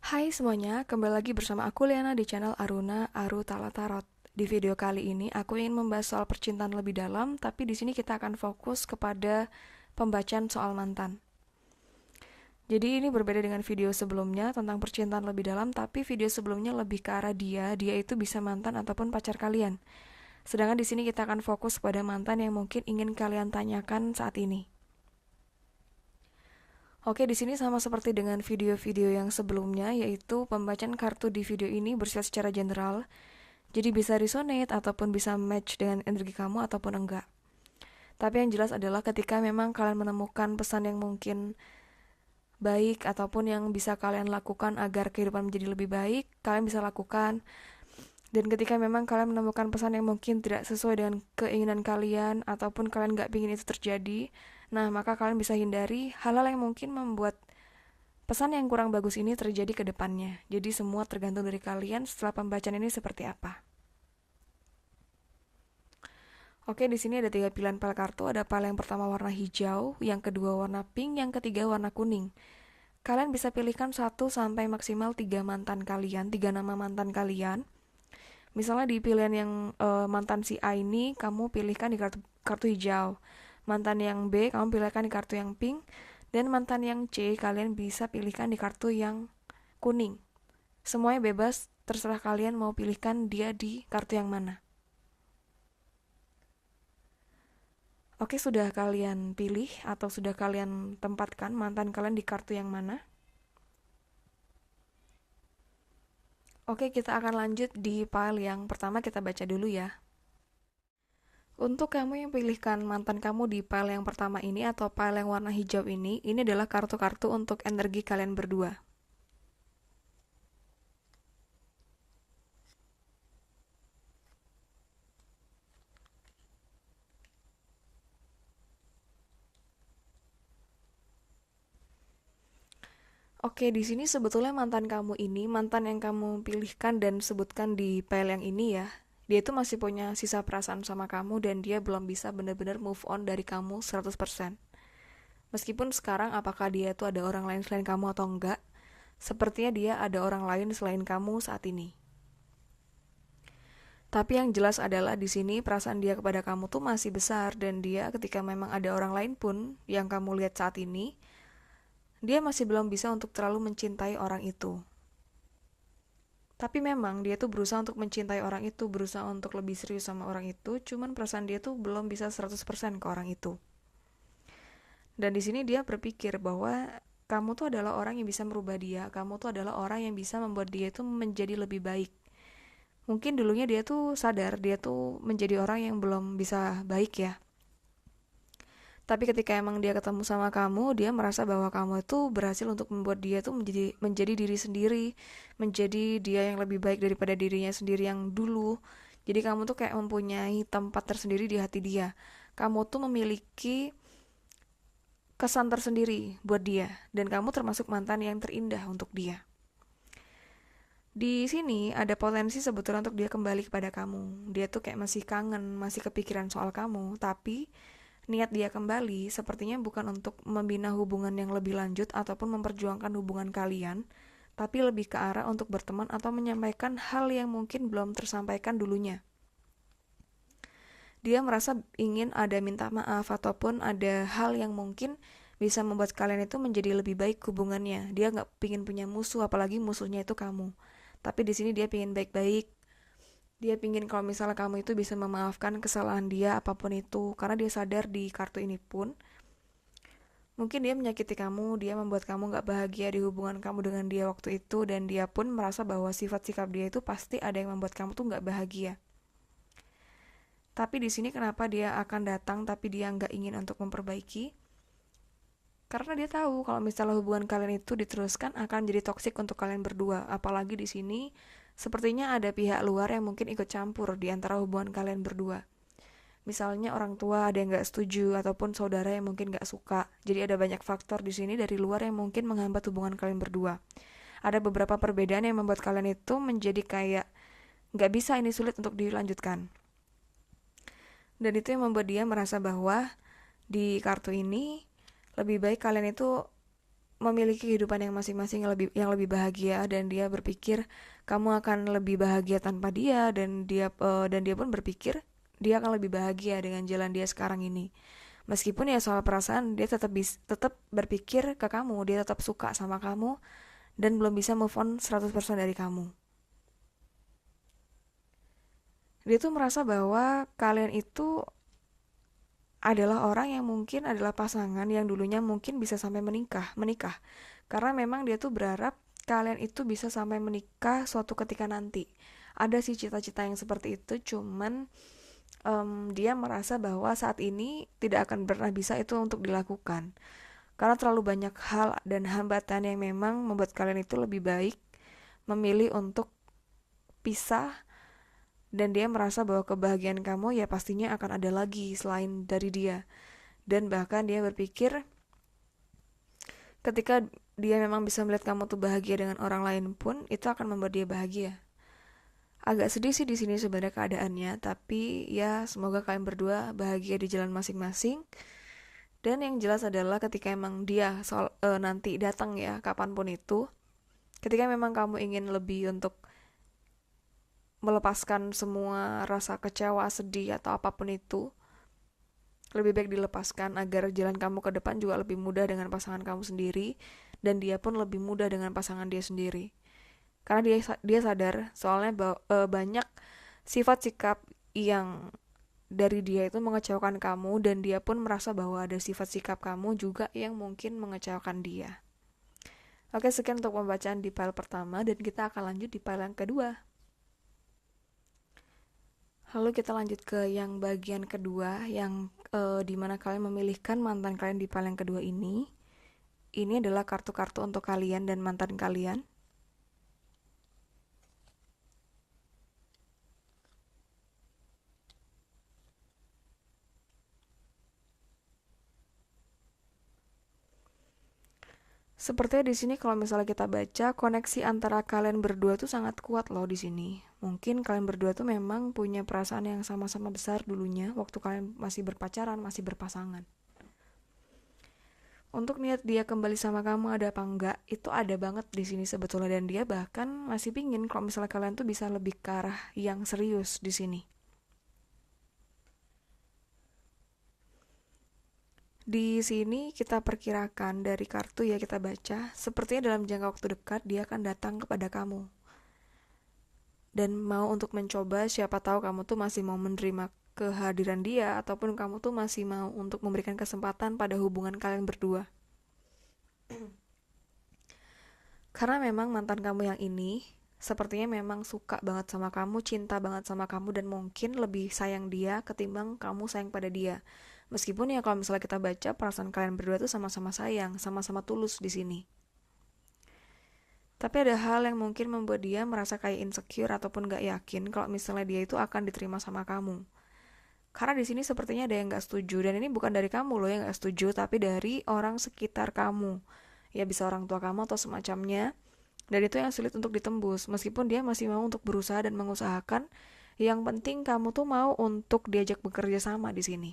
Hai semuanya, kembali lagi bersama aku Liana di channel Aruna Aru Tala Tarot. Di video kali ini aku ingin membahas soal percintaan lebih dalam, tapi di sini kita akan fokus kepada pembacaan soal mantan. Jadi ini berbeda dengan video sebelumnya tentang percintaan lebih dalam, tapi video sebelumnya lebih ke arah dia itu bisa mantan ataupun pacar kalian. Sedangkan di sini kita akan fokus pada mantan yang mungkin ingin kalian tanyakan saat ini. Oke, di sini sama seperti dengan video-video yang sebelumnya, yaitu pembacaan kartu di video ini bersifat secara general. Jadi bisa resonate ataupun bisa match dengan energi kamu ataupun enggak. Tapi yang jelas adalah ketika memang kalian menemukan pesan yang mungkin baik ataupun yang bisa kalian lakukan agar kehidupan menjadi lebih baik, kalian bisa lakukan. Dan ketika memang kalian menemukan pesan yang mungkin tidak sesuai dengan keinginan kalian ataupun kalian nggak ingin itu terjadi, nah maka kalian bisa hindari hal-hal yang mungkin membuat pesan yang kurang bagus ini terjadi ke depannya. Jadi semua tergantung dari kalian setelah pembacaan ini seperti apa. Oke, di sini ada 3 pilihan pile kartu. Ada pile yang pertama warna hijau, yang kedua warna pink, yang ketiga warna kuning. Kalian bisa pilihkan 1 sampai maksimal 3 mantan kalian, 3 nama mantan kalian. Misalnya di pilihan yang mantan si A ini, kamu pilihkan di kartu hijau. Mantan yang B, kamu pilihkan di kartu yang pink. Dan mantan yang C, kalian bisa pilihkan di kartu yang kuning. Semuanya bebas, terserah kalian mau pilihkan dia di kartu yang mana. Oke, sudah kalian pilih atau sudah kalian tempatkan mantan kalian di kartu yang mana? Oke, kita akan lanjut di file yang pertama, kita baca dulu ya. Untuk kamu yang pilihkan mantan kamu di file yang pertama ini atau file yang warna hijau ini adalah kartu-kartu untuk energi kalian berdua. Oke, di sini sebetulnya mantan kamu ini, mantan yang kamu pilihkan dan sebutkan di file yang ini ya, dia itu masih punya sisa perasaan sama kamu dan dia belum bisa benar-benar move on dari kamu 100%. Meskipun sekarang apakah dia itu ada orang lain selain kamu atau enggak, sepertinya dia ada orang lain selain kamu saat ini. Tapi yang jelas adalah di sini perasaan dia kepada kamu tuh masih besar dan dia ketika memang ada orang lain pun yang kamu lihat saat ini, dia masih belum bisa untuk terlalu mencintai orang itu. Tapi memang dia tuh berusaha untuk mencintai orang itu, berusaha untuk lebih serius sama orang itu, cuman perasaan dia tuh belum bisa 100% ke orang itu. Dan di sini dia berpikir bahwa kamu tuh adalah orang yang bisa merubah dia, kamu tuh adalah orang yang bisa membuat dia itu menjadi lebih baik. Mungkin dulunya dia tuh sadar dia tuh menjadi orang yang belum bisa baik ya. Tapi ketika emang dia ketemu sama kamu, dia merasa bahwa kamu itu berhasil untuk membuat dia tuh menjadi diri sendiri, menjadi dia yang lebih baik daripada dirinya sendiri yang dulu. Jadi kamu tuh kayak mempunyai tempat tersendiri di hati dia. Kamu tuh memiliki kesan tersendiri buat dia dan kamu termasuk mantan yang terindah untuk dia. Di sini ada potensi sebetulnya untuk dia kembali kepada kamu. Dia tuh kayak masih kangen, masih kepikiran soal kamu, tapi niat dia kembali sepertinya bukan untuk membina hubungan yang lebih lanjut ataupun memperjuangkan hubungan kalian, tapi lebih ke arah untuk berteman atau menyampaikan hal yang mungkin belum tersampaikan dulunya. Dia merasa ingin ada minta maaf ataupun ada hal yang mungkin bisa membuat kalian itu menjadi lebih baik hubungannya. Dia nggak pingin punya musuh, apalagi musuhnya itu kamu. Tapi di sini dia pingin baik-baik. Dia pingin kalau misalnya kamu itu bisa memaafkan kesalahan dia apapun itu, karena dia sadar di kartu ini pun mungkin dia menyakiti kamu, dia membuat kamu nggak bahagia di hubungan kamu dengan dia waktu itu, dan dia pun merasa bahwa sifat sikap dia itu pasti ada yang membuat kamu tuh nggak bahagia. Tapi di sini kenapa dia akan datang tapi dia nggak ingin untuk memperbaiki? Karena dia tahu kalau misalnya hubungan kalian itu diteruskan akan jadi toksik untuk kalian berdua. Apalagi di sini sepertinya ada pihak luar yang mungkin ikut campur di antara hubungan kalian berdua. Misalnya orang tua ada yang nggak setuju ataupun saudara yang mungkin nggak suka. Jadi ada banyak faktor di sini dari luar yang mungkin menghambat hubungan kalian berdua. Ada beberapa perbedaan yang membuat kalian itu menjadi kayak nggak bisa, ini sulit untuk dilanjutkan. Dan itu yang membuat dia merasa bahwa di kartu ini lebih baik kalian itu memiliki kehidupan yang masing-masing yang lebih bahagia, dan dia berpikir kamu akan lebih bahagia tanpa dia, dan dia pun berpikir dia akan lebih bahagia dengan jalan dia sekarang ini. Meskipun ya soal perasaan dia tetap berpikir ke kamu, dia tetap suka sama kamu dan belum bisa move on 100% dari kamu. Dia tuh merasa bahwa kalian itu adalah orang yang mungkin adalah pasangan yang dulunya mungkin bisa sampai menikah. Karena memang dia tuh berharap kalian itu bisa sampai menikah suatu ketika nanti. Ada sih cita-cita yang seperti itu, cuman dia merasa bahwa saat ini tidak akan pernah bisa itu untuk dilakukan. Karena terlalu banyak hal dan hambatan yang memang membuat kalian itu lebih baik memilih untuk pisah, dan dia merasa bahwa kebahagiaan kamu ya pastinya akan ada lagi selain dari dia. Dan bahkan dia berpikir ketika dia memang bisa melihat kamu tuh bahagia dengan orang lain pun itu akan membuat dia bahagia. Agak sedih sih di sini sebenarnya keadaannya, tapi ya semoga kalian berdua bahagia di jalan masing-masing. Dan yang jelas adalah ketika emang dia nanti datang ya kapanpun itu, ketika memang kamu ingin lebih untuk melepaskan semua rasa kecewa, sedih atau apapun itu, lebih baik dilepaskan agar jalan kamu ke depan juga lebih mudah dengan pasangan kamu sendiri, dan dia pun lebih mudah dengan pasangan dia sendiri. Karena dia sadar soalnya banyak sifat sikap yang dari dia itu mengecewakan kamu, dan dia pun merasa bahwa ada sifat sikap kamu juga yang mungkin mengecewakan dia. Oke, sekian untuk pembacaan di file pertama, dan kita akan lanjut di file yang kedua. Lalu kita lanjut ke yang bagian kedua, yang dimana kalian memilihkan mantan kalian di file yang kedua ini. Ini adalah kartu-kartu untuk kalian dan mantan kalian. Sepertinya di sini kalau misalnya kita baca, koneksi antara kalian berdua tuh sangat kuat loh di sini. Mungkin kalian berdua tuh memang punya perasaan yang sama-sama besar dulunya waktu kalian masih berpacaran, masih berpasangan. Untuk niat dia kembali sama kamu ada apa enggak, itu ada banget di sini sebetulnya, dan dia bahkan masih pingin kalau misalnya kalian tuh bisa lebih ke arah yang serius di sini. Di sini kita perkirakan dari kartu ya kita baca, sepertinya dalam jangka waktu dekat dia akan datang kepada kamu. Dan mau untuk mencoba, siapa tahu kamu tuh masih mau menerima kehadiran dia, ataupun kamu tuh masih mau untuk memberikan kesempatan pada hubungan kalian berdua. Karena memang mantan kamu yang ini sepertinya memang suka banget sama kamu, cinta banget sama kamu, dan mungkin lebih sayang dia ketimbang kamu sayang pada dia. Meskipun ya kalau misalnya kita baca, perasaan kalian berdua tuh sama-sama sayang, sama-sama tulus di sini. Tapi ada hal yang mungkin membuat dia merasa kayak insecure ataupun gak yakin kalau misalnya dia itu akan diterima sama kamu. Karena di sini sepertinya ada yang gak setuju, dan ini bukan dari kamu loh yang gak setuju, tapi dari orang sekitar kamu. Ya bisa orang tua kamu atau semacamnya. Dan itu yang sulit untuk ditembus, meskipun dia masih mau untuk berusaha dan mengusahakan. Yang penting kamu tuh mau untuk diajak bekerja sama di sini.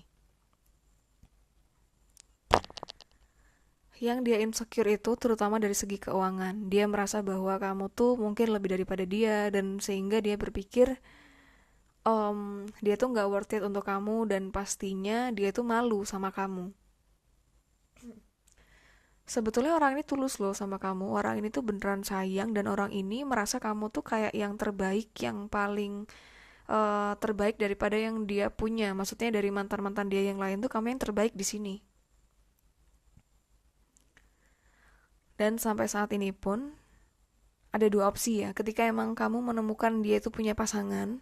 Yang dia insecure itu terutama dari segi keuangan. Dia merasa bahwa kamu tuh mungkin lebih daripada dia, dan sehingga dia berpikir dia tuh gak worth it untuk kamu, dan pastinya dia tuh malu sama kamu. Sebetulnya orang ini tulus loh sama kamu. Orang ini tuh beneran sayang, dan orang ini merasa kamu tuh kayak yang terbaik, yang paling terbaik daripada yang dia punya. Maksudnya dari mantan-mantan dia yang lain tuh kamu yang terbaik di sini. Dan sampai saat ini pun ada dua opsi ya. Ketika emang kamu menemukan dia itu punya pasangan,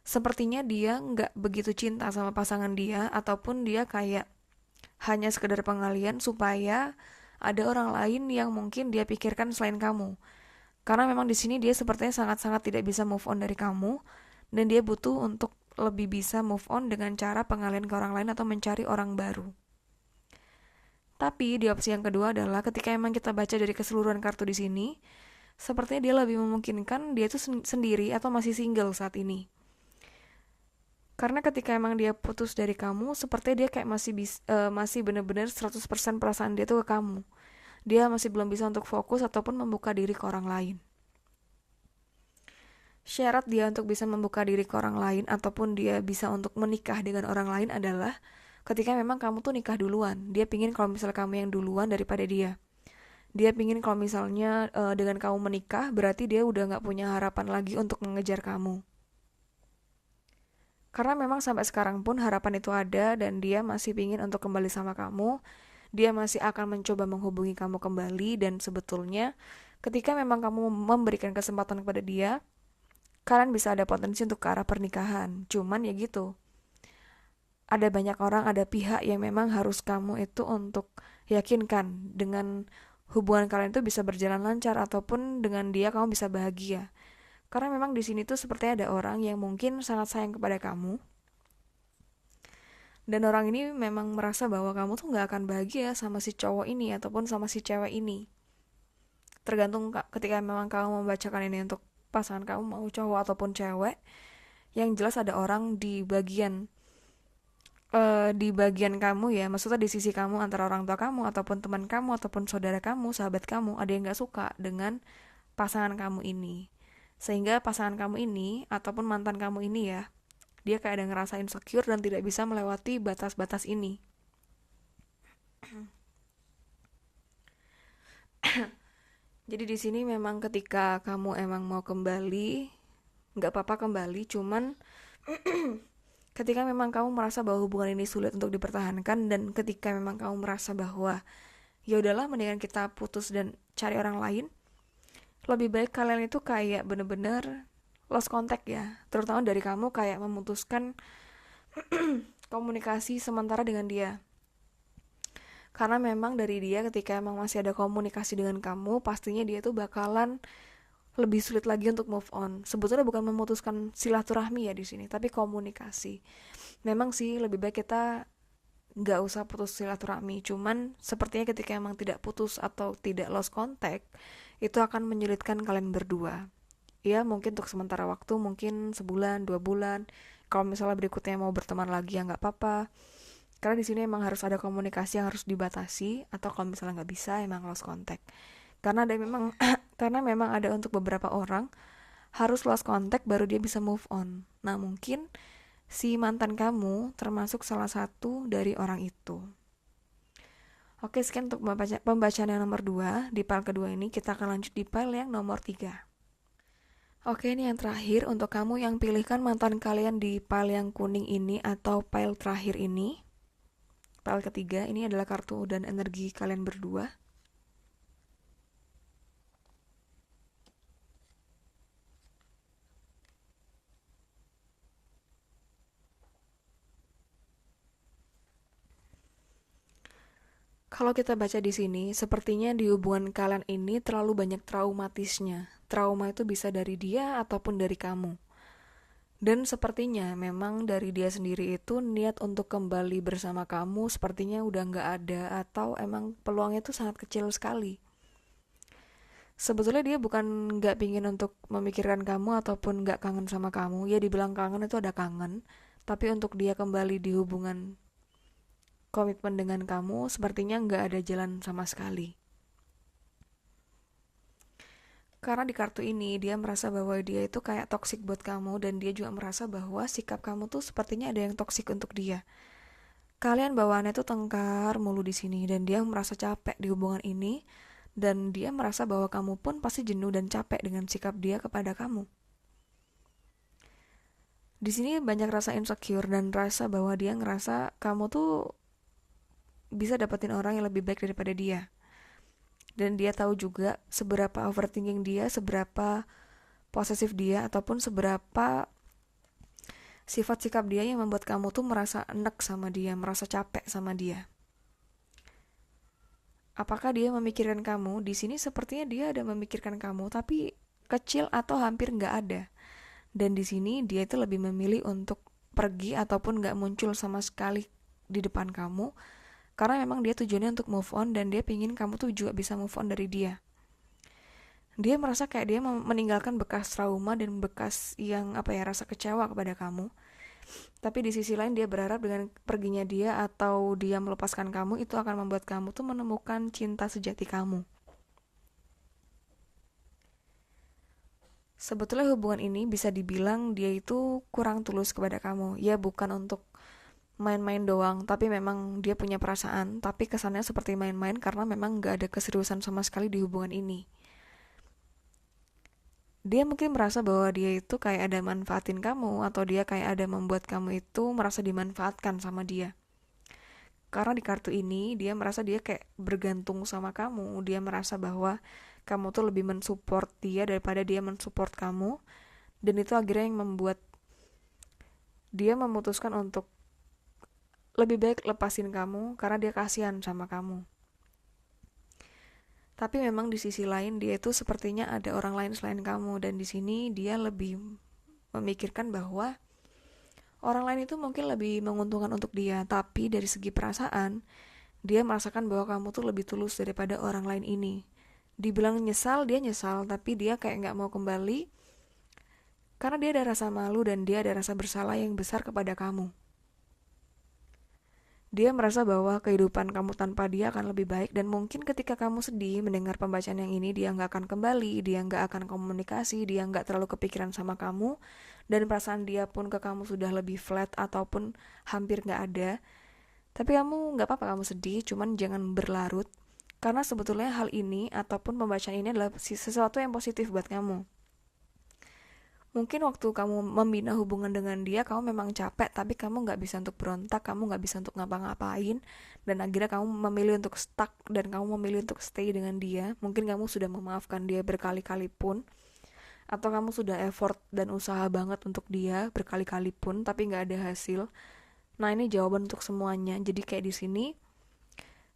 sepertinya dia nggak begitu cinta sama pasangan dia, ataupun dia kayak hanya sekedar pengalian supaya ada orang lain yang mungkin dia pikirkan selain kamu. Karena memang di sini dia sepertinya sangat-sangat tidak bisa move on dari kamu, dan dia butuh untuk lebih bisa move on dengan cara pengalian ke orang lain atau mencari orang baru. Tapi di opsi yang kedua adalah ketika emang kita baca dari keseluruhan kartu di sini, sepertinya dia lebih memungkinkan dia itu sendiri atau masih single saat ini. Karena ketika emang dia putus dari kamu, sepertinya dia kayak masih benar-benar 100% perasaan dia tuh ke kamu. Dia masih belum bisa untuk fokus ataupun membuka diri ke orang lain. Syarat dia untuk bisa membuka diri ke orang lain ataupun dia bisa untuk menikah dengan orang lain adalah ketika memang kamu tuh nikah duluan. Dia pingin kalau misalnya kamu yang duluan daripada dia. Dia pingin kalau misalnya dengan kamu menikah berarti dia udah gak punya harapan lagi untuk mengejar kamu. Karena memang sampai sekarang pun harapan itu ada dan dia masih pingin untuk kembali sama kamu. Dia masih akan mencoba menghubungi kamu kembali dan sebetulnya ketika memang kamu memberikan kesempatan kepada dia, kalian bisa ada potensi untuk ke arah pernikahan. Cuman ya gitu, ada banyak orang, ada pihak yang memang harus kamu itu untuk yakinkan dengan hubungan kalian itu bisa berjalan lancar ataupun dengan dia kamu bisa bahagia. Karena memang di sini tuh sepertinya ada orang yang mungkin sangat sayang kepada kamu dan orang ini memang merasa bahwa kamu tuh nggak akan bahagia sama si cowok ini ataupun sama si cewek ini. Tergantung ketika memang kamu membacakan ini untuk pasangan kamu mau cowok ataupun cewek, yang jelas ada orang di bagian kamu ya, maksudnya di sisi kamu antara orang tua kamu ataupun teman kamu ataupun saudara kamu, sahabat kamu, ada yang nggak suka dengan pasangan kamu ini. Sehingga pasangan kamu ini ataupun mantan kamu ini ya, dia kayak ada ngerasa insecure dan tidak bisa melewati batas-batas ini. Jadi di sini memang ketika kamu emang mau kembali, nggak apa-apa kembali, cuman ketika memang kamu merasa bahwa hubungan ini sulit untuk dipertahankan dan ketika memang kamu merasa bahwa ya udahlah mendingan kita putus dan cari orang lain, lebih baik kalian itu kayak bener-bener lost contact ya, terutama dari kamu kayak memutuskan komunikasi sementara dengan dia. Karena memang dari dia ketika emang masih ada komunikasi dengan kamu, pastinya dia tuh bakalan lebih sulit lagi untuk move on. Sebetulnya bukan memutuskan silaturahmi ya di sini, tapi komunikasi. Memang sih lebih baik kita nggak usah putus silaturahmi. Cuman sepertinya ketika emang tidak putus atau tidak lost contact, itu akan menyulitkan kalian berdua. Ya mungkin untuk sementara waktu, mungkin sebulan, 2 bulan. Kalau misalnya berikutnya mau berteman lagi ya nggak apa-apa. Karena di sini emang harus ada komunikasi yang harus dibatasi atau kalau misalnya nggak bisa emang lost contact. Karena ada memang karena memang ada untuk beberapa orang harus lost contact baru dia bisa move on. Nah mungkin si mantan kamu termasuk salah satu dari orang itu. Oke, sekian untuk pembacaan yang nomor 2. Di file kedua ini kita akan lanjut di file yang nomor 3. Oke, ini yang terakhir untuk kamu yang pilihkan mantan kalian di file yang kuning ini atau file terakhir ini. File ketiga ini adalah kartu dan energi kalian berdua. Kalau kita baca di sini, sepertinya di hubungan kalian ini terlalu banyak traumatisnya. Trauma itu bisa dari dia ataupun dari kamu. Dan sepertinya memang dari dia sendiri itu niat untuk kembali bersama kamu sepertinya udah nggak ada atau emang peluangnya itu sangat kecil sekali. Sebetulnya dia bukan nggak pingin untuk memikirkan kamu ataupun nggak kangen sama kamu. Ya dibilang kangen itu ada kangen, tapi untuk dia kembali di hubungan komitmen dengan kamu sepertinya nggak ada jalan sama sekali. Karena di kartu ini dia merasa bahwa dia itu kayak toksik buat kamu dan dia juga merasa bahwa sikap kamu tuh sepertinya ada yang toksik untuk dia. Kalian bawaannya tuh tengkar mulu di sini dan dia merasa capek di hubungan ini dan dia merasa bahwa kamu pun pasti jenuh dan capek dengan sikap dia kepada kamu. Di sini banyak rasa insecure dan rasa bahwa dia ngerasa kamu tuh bisa dapetin orang yang lebih baik daripada dia. Dan dia tahu juga seberapa overthinking dia, seberapa posesif dia, ataupun seberapa sifat sikap dia yang membuat kamu tuh merasa enek sama dia, merasa capek sama dia. Apakah dia memikirkan kamu? Di sini sepertinya dia ada memikirkan kamu, tapi kecil atau hampir nggak ada. Dan di sini dia itu lebih memilih untuk pergi ataupun nggak muncul sama sekali di depan kamu, karena memang dia tujuannya untuk move on dan dia pingin kamu tuh juga bisa move on dari dia. Dia merasa kayak dia meninggalkan bekas trauma dan bekas yang rasa kecewa kepada kamu. Tapi di sisi lain dia berharap dengan perginya dia atau dia melepaskan kamu itu akan membuat kamu tuh menemukan cinta sejati kamu. Sebetulnya hubungan ini bisa dibilang dia itu kurang tulus kepada kamu. Ya bukan untuk main-main doang, tapi memang dia punya perasaan, tapi kesannya seperti main-main karena memang gak ada keseriusan sama sekali di hubungan ini. Dia mungkin merasa bahwa dia itu kayak ada manfaatin kamu, atau dia kayak ada membuat kamu itu merasa dimanfaatkan sama dia. Karena di kartu ini dia merasa dia kayak bergantung sama kamu, dia merasa bahwa kamu tuh lebih mensupport dia daripada dia mensupport kamu, dan itu akhirnya yang membuat dia memutuskan untuk lebih baik lepasin kamu karena dia kasihan sama kamu. Tapi memang di sisi lain dia itu sepertinya ada orang lain selain kamu, dan di sini dia lebih memikirkan bahwa orang lain itu mungkin lebih menguntungkan untuk dia, tapi dari segi perasaan dia merasakan bahwa kamu tuh lebih tulus daripada orang lain ini. Dibilang nyesal, dia nyesal, tapi dia kayak nggak mau kembali karena dia ada rasa malu dan dia ada rasa bersalah yang besar kepada kamu. Dia merasa bahwa kehidupan kamu tanpa dia akan lebih baik, dan mungkin ketika kamu sedih mendengar pembacaan yang ini, dia nggak akan kembali, dia nggak akan komunikasi, dia nggak terlalu kepikiran sama kamu, dan perasaan dia pun ke kamu sudah lebih flat ataupun hampir nggak ada. Tapi kamu nggak apa-apa kamu sedih, cuman jangan berlarut, karena sebetulnya hal ini ataupun pembacaan ini adalah sesuatu yang positif buat kamu. Mungkin waktu kamu membina hubungan dengan dia, kamu memang capek, tapi kamu nggak bisa untuk berontak, kamu nggak bisa untuk ngapa-ngapain, dan akhirnya kamu memilih untuk stuck, dan kamu memilih untuk stay dengan dia. Mungkin kamu sudah memaafkan dia berkali-kali pun, atau kamu sudah effort dan usaha banget untuk dia berkali-kali pun, tapi nggak ada hasil. Nah ini jawaban untuk semuanya. Jadi kayak di sini,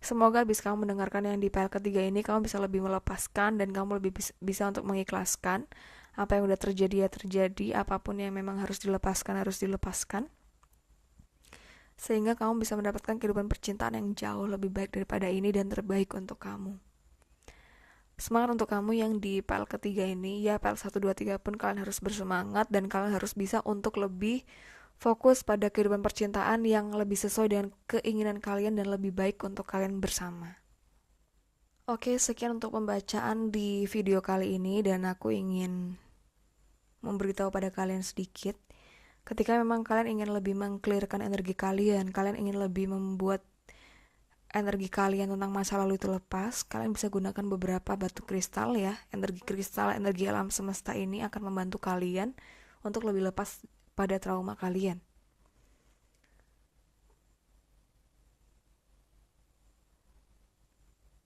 semoga habis kamu mendengarkan yang di file ketiga ini, kamu bisa lebih melepaskan dan kamu lebih bisa untuk mengikhlaskan apa yang udah terjadi ya terjadi, apapun yang memang harus dilepaskan, sehingga kamu bisa mendapatkan kehidupan percintaan yang jauh lebih baik daripada ini dan terbaik untuk kamu. Semangat untuk kamu yang di file ketiga ini, ya file 1, 2, 3 pun kalian harus bersemangat dan kalian harus bisa untuk lebih fokus pada kehidupan percintaan yang lebih sesuai dengan keinginan kalian dan lebih baik untuk kalian bersama. Oke, sekian untuk pembacaan di video kali ini, dan aku ingin memberitahu pada kalian sedikit. Ketika memang kalian ingin lebih mengclearkan energi kalian, kalian ingin lebih membuat energi kalian tentang masa lalu itu lepas, kalian bisa gunakan beberapa batu kristal ya. Energi kristal, energi alam semesta ini akan membantu kalian untuk lebih lepas pada trauma kalian.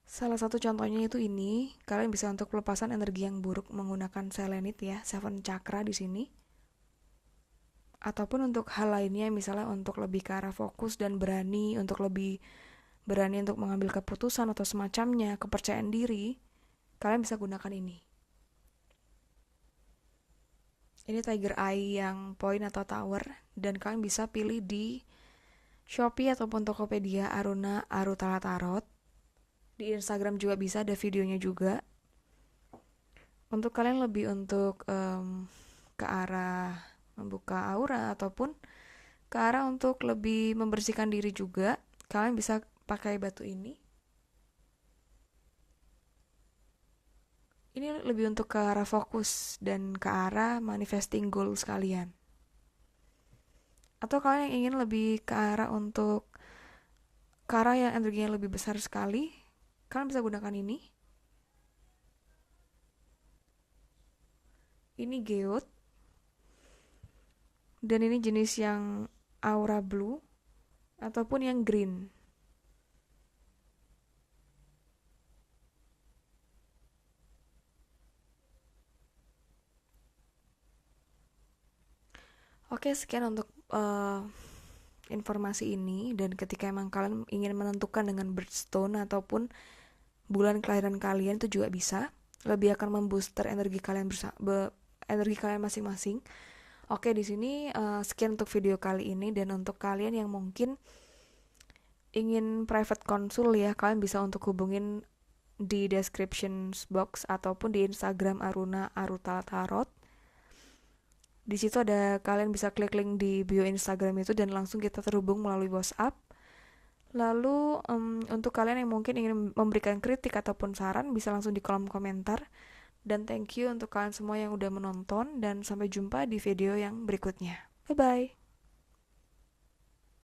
Salah satu contohnya itu ini, kalian bisa untuk pelepasan energi yang buruk menggunakan selenite ya, 7 chakra di sini. Ataupun untuk hal lainnya, misalnya untuk lebih ke arah fokus dan berani, untuk lebih berani untuk mengambil keputusan atau semacamnya, kepercayaan diri, kalian bisa gunakan ini. Ini Tiger Eye yang point atau tower, dan kalian bisa pilih di Shopee ataupun Tokopedia Aruna Arutala Tarot. Di Instagram juga bisa, ada videonya juga. Untuk kalian lebih untuk ke arah membuka aura ataupun ke arah untuk lebih membersihkan diri juga, kalian bisa pakai batu ini. Ini lebih untuk ke arah fokus dan ke arah manifesting goals kalian. Atau kalian yang ingin lebih ke arah untuk ke arah yang energinya lebih besar sekali, kalian bisa gunakan ini. Ini geode, dan ini jenis yang aura blue ataupun yang green. Oke, sekian untuk informasi ini, dan ketika emang kalian ingin menentukan dengan birthstone ataupun bulan kelahiran kalian, itu juga bisa lebih akan membooster energi kalian energi kalian masing-masing. Oke, di sini sekian untuk video kali ini, dan untuk kalian yang mungkin ingin private konsul ya, kalian bisa untuk hubungin di description box ataupun di Instagram Aruna Arutala Tarot. Di situ ada, kalian bisa klik link di bio Instagram itu dan langsung kita terhubung melalui WhatsApp. Lalu untuk kalian yang mungkin ingin memberikan kritik ataupun saran bisa langsung di kolom komentar. Dan thank you untuk kalian semua yang udah menonton dan sampai jumpa di video yang berikutnya. Bye bye.